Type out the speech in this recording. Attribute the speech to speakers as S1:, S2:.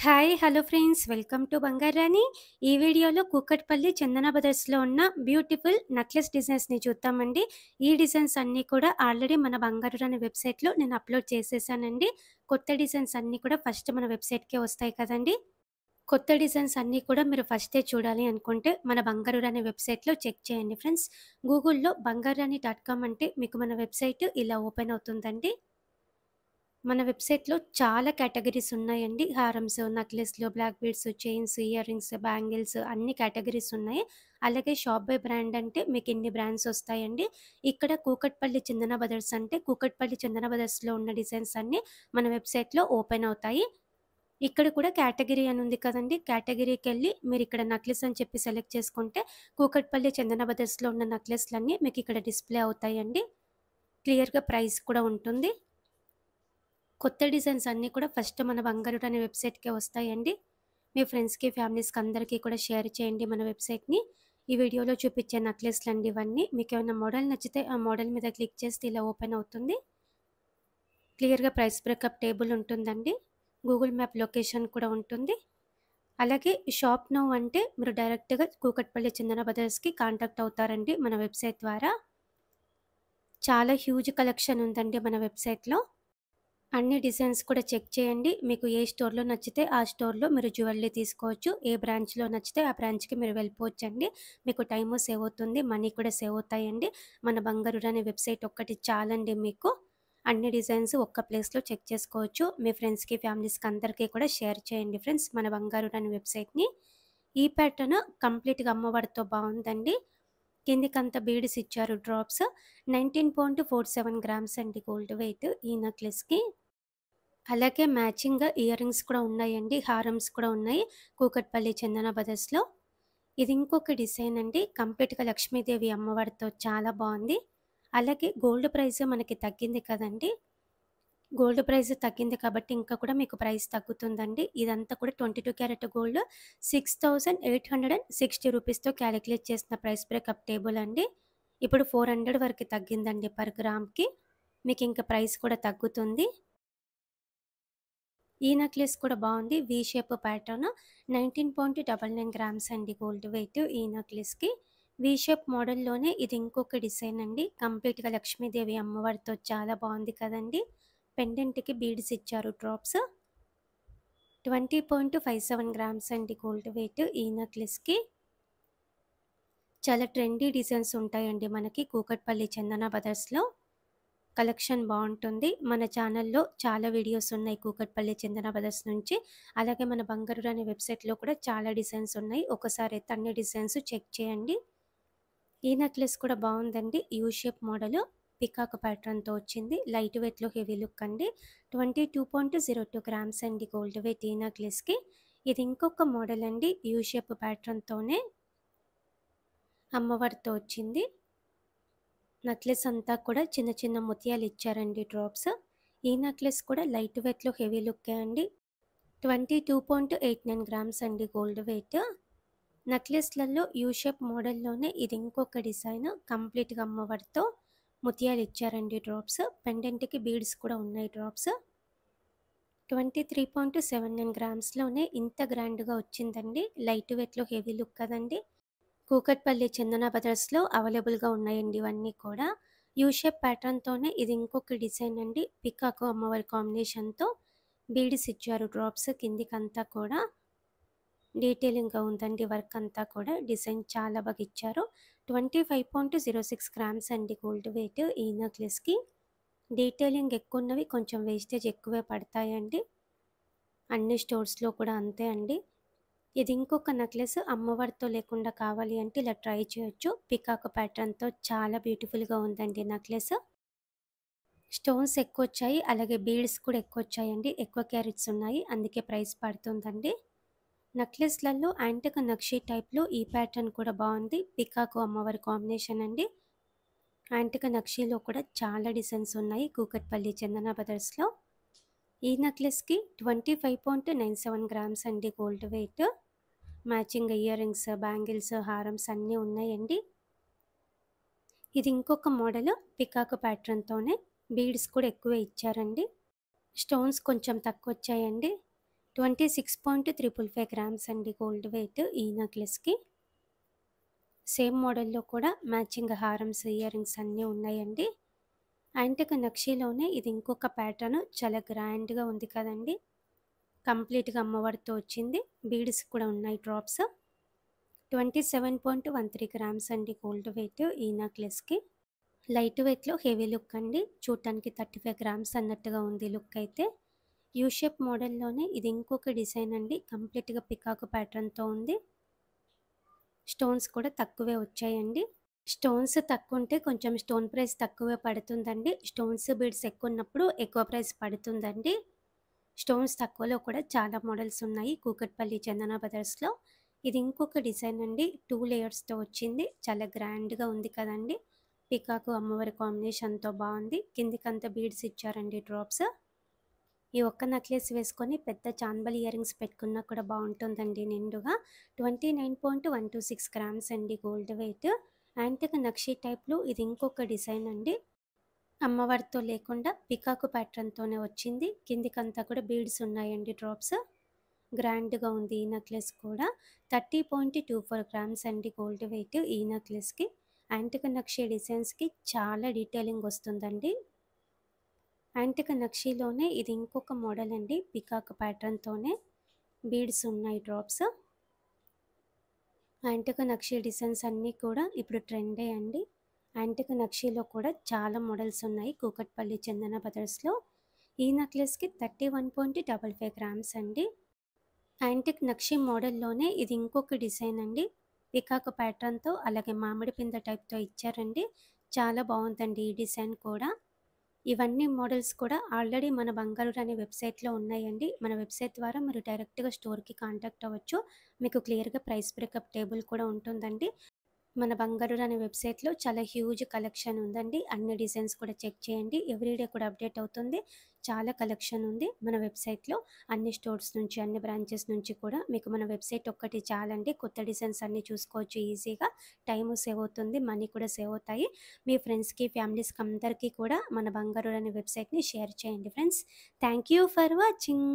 S1: Hi! Hello friends. Welcome to Bangarani. ఈ వీడియోలో కూకట్పల్లి చందన బ్రదర్స్‌లో ఉన్న బ్యూటిఫుల్ నెక్లెస్ డిజైన్స్‌ని చూద్దామండి. ఈ డిజైన్స్ అన్నీ కూడా ఆల్రెడీ మన బంగారు రాణి వెబ్‌సైట్‌లో నేను అప్‌లోడ్ చేసేసానండి. కొత్త డిజైన్స్ అన్నీ కూడా ఫస్ట్ మన వెబ్‌సైట్‌కే వస్తాయి కదండీ! కొత్త డిజైన్స్ అన్నీ కూడా మీరు ఫస్టే చూడాలి అనుకుంటే మన బంగారు రాణి వెబ్‌సైట్‌లో చెక్ చేయండి ఫ్రెండ్స్. గూగుల్‌లో బంగారాణి డాట్ కామ్ అంటే మీకు మన వెబ్‌సైట్ ఇలా ఓపెన్ అవుతుందండి. మన వెబ్‌సైట్‌లో చాలా కేటగరీస్ ఉన్నాయండి. హారమ్స్, నెక్లెస్‌లు, black beads, chains, earrings, bangles అన్ని కేటగరీస్ ఉన్నాయి. అలాగే షాప్ బై బ్రాండ్ అంటే మీకు ఇన్ని బ్రాండ్స్ వస్తాయండి. ఇక్కడ కూకట్పల్లి చందన బ్రదర్స్ అంటే కూకట్పల్లి చందన బ్రదర్స్‌లో ఉన్న డిజైన్స్ అన్నీ మన వెబ్‌సైట్‌లో ఓపెన్ అవుతాయి. ఇక్కడ కూడా కేటగరీ అని ఉంది కదండీ! కేటగరీకెళ్ళి మీరిక్కడ నెక్లెస్ అని చెప్పి సెలెక్ట్ చేసుకుంటే కూకట్పల్లి చందన బ్రదర్స్‌లో ఉన్న నెక్లెస్‌లన్నీ మీకిక్కడ డిస్‌ప్లే అవుతాయండి. క్లియర్‌గా ప్రైస్ కూడా ఉంటుంది. కొత్త డిజైన్స్ అన్నీ కూడా ఫస్ట్ మన బంగారు అనే వెబ్‌సైట్‌కే వస్తాయండి. మీ ఫ్రెండ్స్‌కి, ఫ్యామిలీస్‌కి అందరికీ కూడా షేర్ చేయండి మన వెబ్‌సైట్‌ని. ఈ వీడియోలో చూపించే నెక్లెస్‌లండి ఇవన్నీ. మీకేమైనా మోడల్ నచ్చితే ఆ మోడల్ మీద క్లిక్ చేస్తే ఇలా ఓపెన్ అవుతుంది. క్లియర్‌గా ప్రైస్ బ్రేకప్ టేబుల్ ఉంటుందండి. గూగుల్ మ్యాప్ లొకేషన్ కూడా ఉంటుంది. అలాగే షాప్ నౌ అంటే మీరు డైరెక్ట్‌గా కూకట్పల్లి చందన బ్రదర్స్‌కి కాంటాక్ట్ అవుతారండి మన వెబ్‌సైట్ ద్వారా. చాలా హ్యూజ్ కలెక్షన్ ఉందండి మన వెబ్‌సైట్‌లో. అన్ని డిజైన్స్ కూడా చెక్ చేయండి. మీకు ఏ స్టోర్‌లో నచ్చితే ఆ స్టోర్‌లో మీరు జ్యువెల్లరీ తీసుకోవచ్చు. ఏ బ్రాంచ్‌లో నచ్చితే ఆ బ్రాంచ్‌కి మీరు వెళ్ళిపోవచ్చండి. మీకు టైము సేవ్ అవుతుంది. మనీ కూడా సేవ్ అవుతాయండి. మన బంగారు అనే వెబ్‌సైట్ ఒక్కటి చాలండి మీకు. అన్ని డిజైన్స్ ఒక్క ప్లేస్‌లో చెక్ చేసుకోవచ్చు. మీ ఫ్రెండ్స్‌కి, ఫ్యామిలీస్‌కి అందరికీ కూడా షేర్ చేయండి ఫ్రెండ్స్ మన బంగారు అనే వెబ్‌సైట్‌ని. ఈ ప్యాటర్న్ కంప్లీట్‌గా అమ్మవారితో బావుందండి. కిందికంతా బీడ్స్ ఇచ్చారు డ్రాప్స్. 19.47 గ్రామ్స్ అండి గోల్డ్ వెయిట్ ఈ నెక్లెస్‌కి. అలాగే మ్యాచింగ్‌గా ఇయర్ రింగ్స్ కూడా ఉన్నాయండి. హారమ్స్ కూడా ఉన్నాయి. కూకట్పల్లి చందన బ్రదర్స్‌లో. ఇది ఇంకొక డిజైన్ అండి. కంప్లీట్‌గా లక్ష్మీదేవి అమ్మవారితో చాలా బావుంది. అలాగే గోల్డ్ ప్రైస్ మనకి తగ్గింది కదండీ! గోల్డ్ ప్రైస్ తగ్గింది కాబట్టి ఇంకా కూడా మీకు ప్రైస్ తగ్గుతుందండి. ఇదంతా కూడా 22 క్యారెట్ గోల్డ్ 6,860 రూపీస్‌తో కాలిక్యులేట్ చేసిన ప్రైస్ బ్రేకప్ టేబుల్ అండి. ఇప్పుడు 400 వరకు తగ్గిందండి పర్ గ్రామ్‌కి. మీకింక ప్రైస్ కూడా తగ్గుతుంది. ఈ నెక్లెస్ కూడా బావుంది. వి షేప్ ప్యాటర్న్ 19.99 గ్రామ్స్ అండి గోల్డ్ వెయిట్ ఈ నెక్లెస్‌కి. వి షేప్ మోడల్‌లోనే ఇది ఇంకొక డిజైన్ అండి. కంప్లీట్‌గా లక్ష్మీదేవి అమ్మవారితో చాలా బావుంది కదండీ! పెండెంట్‌కి బీడ్స్ ఇచ్చారు డ్రాప్స్. 20.57 గ్రామ్స్ అండి గోల్డ్ వెయిట్ ఈ నెక్లెస్‌కి. చాలా ట్రెండీ డిజైన్స్ ఉంటాయండి మనకి కూకట్పల్లి చందన బ్రదర్స్‌లో. కలెక్షన్ బావుంటుంది. మన ఛానల్‌లో చాలా వీడియోస్ ఉన్నాయి కూకట్పల్లి చందన బ్రదర్స్ నుంచి. అలాగే మన బంగారు అనే వెబ్‌సైట్‌లో కూడా చాలా డిజైన్స్ ఉన్నాయి. ఒకసారైతే అన్ని డిజైన్స్ చెక్ చేయండి. ఈ నెక్లెస్ కూడా బావుందండి. U shape model. పికాక్ ప్యాటర్న్‌తో వచ్చింది. లైట్ వెయిట్‌లో హెవీ లుక్ అండి. 22.02 గ్రామ్స్ అండి గోల్డ్ వెయిట్ ఈ నెక్లెస్‌కి. ఇది ఇంకొక మోడల్ అండి. యూ షేప్ ప్యాటర్న్‌తోనే అమ్మవారితో వచ్చింది. నెక్లెస్ అంతా కూడా చిన్న చిన్న ముత్యాలు ఇచ్చారండి డ్రాప్స్. ఈ నెక్లెస్ కూడా లైట్ వెయిట్‌లో హెవీ లుక్కే అండి. 22.89 గ్రామ్స్ అండి గోల్డ్ వెయిట్. నెక్లెస్‌లలో యూ షేప్ మోడల్‌లోనే ఇది ఇంకొక డిజైన్. కంప్లీట్‌గా అమ్మవారితో ముత్యాలు ఇచ్చారండి డ్రాప్స్. పెండెంట్‌కి బీడ్స్ కూడా ఉన్నాయి డ్రాప్స్. 23.79 గ్రామ్స్‌లోనే ఇంత గ్రాండ్‌గా వచ్చిందండి. లైట్ వెయిట్‌లో హెవీ లుక్ కదండీ! కూకట్పల్లి చందన బ్రదర్స్‌లో అవైలబుల్‌గా ఉన్నాయండి ఇవన్నీ కూడా. యూ షేప్ ప్యాటర్న్‌తోనే ఇది ఇంకొక డిజైన్ అండి. పికాక్ అమ్మవారి కాంబినేషన్‌తో బీడ్స్ ఇచ్చారు డ్రాప్స్ కిందికంతా కూడా. డీటెయిలింగ్‌గా ఉందండి వర్క్ అంతా కూడా. డిజైన్ చాలా బాగా ఇచ్చారు. 25.06 గ్రామ్స్ అండి గోల్డ్ వెయిట్ ఈ నెక్లెస్‌కి. డీటెయిలింగ్ ఎక్కువున్నవి కొంచెం వేస్టేజ్ ఎక్కువే పడతాయండి. అన్ని స్టోర్స్‌లో కూడా అంతే అండి. ఇది ఇంకొక నెక్లెస్ అమ్మవారితో లేకుండా కావాలి అంటే ఇలా ట్రై చేయొచ్చు. పికాక్ ప్యాటర్న్‌తో చాలా బ్యూటిఫుల్‌గా ఉందండి నెక్లెస్. స్టోన్స్ ఎక్కువొచ్చాయి. అలాగే బీడ్స్ కూడా ఎక్కువొచ్చాయండి. ఎక్కువ క్యారెట్స్ ఉన్నాయి. అందుకే ప్రైస్ పడుతుందండి. నెక్లెస్‌లలో యాంటిక్ నక్షి టైప్‌లో ఈ ప్యాటర్న్ కూడా బావుంది. పికాక్ అమ్మవారి కాంబినేషన్ అండి. యాంటిక్ నక్షిలో కూడా చాలా డిజైన్స్ ఉన్నాయి కూకట్పల్లి చందన బ్రదర్స్‌లో. ఈ నెక్లెస్‌కి 25.97 గ్రామ్స్ అండి gold weight. Matching earrings, bangles, హారమ్స్ అన్నీ ఉన్నాయండి. ఇది ఇంకొక మోడల్ పికాక్ ప్యాటర్న్‌తోనే బీడ్స్ కూడా ఎక్కువే ఇచ్చారండి. స్టోన్స్ కొంచెం తక్కువొచ్చాయండి. 26.555 గ్రామ్స్ అండి గోల్డ్ వెయిట్ ఈ నెక్లెస్‌కి. సేమ్ మోడల్‌లో కూడా మ్యాచింగ్ హారమ్స్, ఇయర్ రింగ్స్ అన్నీ ఉన్నాయండి. యాంటిక్ నక్షీలోనే ఇది ఇంకొక ప్యాటర్న్ చాలా గ్రాండ్‌గా ఉంది కదండీ! కంప్లీట్‌గా అమ్మవారితో వచ్చింది. బీడ్స్ కూడా ఉన్నాయి డ్రాప్స్. 27.13 గ్రామ్స్ అండి గోల్డ్ వెయిట్ ఈ నెక్లెస్‌కి. లైట్ వెయిట్‌లో హెవీ లుక్ అండి. చూడటానికి 35 గ్రామ్స్ అన్నట్టుగా ఉంది లుక్ అయితే. యూ షేప్ మోడల్‌లోనే ఇది ఇంకొక డిజైన్ అండి. కంప్లీట్‌గా పికాక్ ప్యాటర్న్‌తో ఉంది. స్టోన్స్ కూడా తక్కువే వచ్చాయండి. స్టోన్స్ తక్కువుంటే కొంచెం స్టోన్ ప్రైస్ తక్కువే పడుతుందండి. స్టోన్స్, బీడ్స్ ఎక్కువున్నప్పుడు ఎక్కువ ప్రైస్ పడుతుందండి. స్టోన్స్ తక్కువలో కూడా చాలా మోడల్స్ ఉన్నాయి కూకట్పల్లి చందన బ్రదర్స్‌లో. ఇది ఇంకొక డిజైన్ అండి. 2 లేయర్స్‌తో వచ్చింది. చాలా గ్రాండ్‌గా ఉంది కదండీ! పికాకు, అమ్మవారి కాంబినేషన్‌తో బావుంది. కిందికంతా బీడ్స్ ఇచ్చారండి డ్రాప్స్. ఈ ఒక్క నెక్లెస్ వేసుకొని పెద్ద చాన్బలి ఇయర్ రింగ్స్ పెట్టుకున్నా కూడా బావుంటుందండి నిండుగా. 29.126 గ్రామ్స్ అండి గోల్డ్ వెయిట్. యాంటిక్ నక్షి టైప్‌లో ఇది ఇంకొక డిజైన్ అండి. అమ్మవారితో లేకుండా పికాకు ప్యాటర్న్‌తోనే వచ్చింది. కిందికంతా కూడా బీడ్స్ ఉన్నాయండి డ్రాప్స్. గ్రాండ్‌గా ఉంది ఈ నెక్లెస్ కూడా. 30.24 గ్రామ్స్ అండి గోల్డ్ వెయిట్ ఈ నెక్లెస్‌కి. యాంటిక్ నక్షి డిజైన్స్‌కి చాలా డీటెయిలింగ్ వస్తుందండి. యాంటిక్ నక్షీలోనే ఇది ఇంకొక మోడల్ అండి. పికాక్ ప్యాటర్న్‌తోనే బీడ్స్ ఉన్నాయి డ్రాప్స్. యాంటిక్ నక్షి డిజైన్స్ అన్నీ కూడా ఇప్పుడు ట్రెండే అండి. యాంటిక్ నక్షీలో కూడా చాలా మోడల్స్ ఉన్నాయి కూకట్పల్లి చందన బ్రదర్స్‌లో. ఈ నెక్లెస్‌కి 31.55 గ్రామ్స్ అండి. యాంటిక్ నక్షి మోడల్‌లోనే ఇది ఇంకొక డిజైన్ అండి. పికాక్ ప్యాటర్న్‌తో అలాగే మామిడి పిందె టైప్‌తో ఇచ్చారండి. చాలా బావుందండి ఈ డిజైన్ కూడా. ఇవన్నీ మోడల్స్ కూడా ఆల్రెడీ మన బంగారు రాణి వెబ్సైట్‌లో ఉన్నాయండి. మన వెబ్సైట్ ద్వారా మీరు డైరెక్ట్‌గా స్టోర్‌కి కాంటాక్ట్ అవ్వచ్చు. మీకు క్లియర్‌గా ప్రైస్ బ్రేకప్ టేబుల్ కూడా ఉంటుందండి. మన బంగారు రాణి వెబ్సైట్‌లో చాలా హ్యూజ్ కలెక్షన్ ఉందండి. అన్ని డిజైన్స్ కూడా చెక్ చేయండి. ఎవ్రీడే కూడా అప్డేట్ అవుతుంది. చాలా కలెక్షన్ ఉంది మన వెబ్సైట్‌లో. అన్ని స్టోర్స్ నుంచి, అన్ని బ్రాంచెస్ నుంచి కూడా మీకు మన వెబ్సైట్ ఒక్కటి చాలండి. కొత్త డిజైన్స్ అన్నీ చూసుకోవచ్చు ఈజీగా. టైము సేవ్ అవుతుంది. మనీ కూడా సేవ్ అవుతాయి. మీ ఫ్రెండ్స్‌కి, ఫ్యామిలీస్‌కి అందరికీ కూడా మన బంగారు రాణి వెబ్సైట్‌ని షేర్ చేయండి friends. Thank you for watching.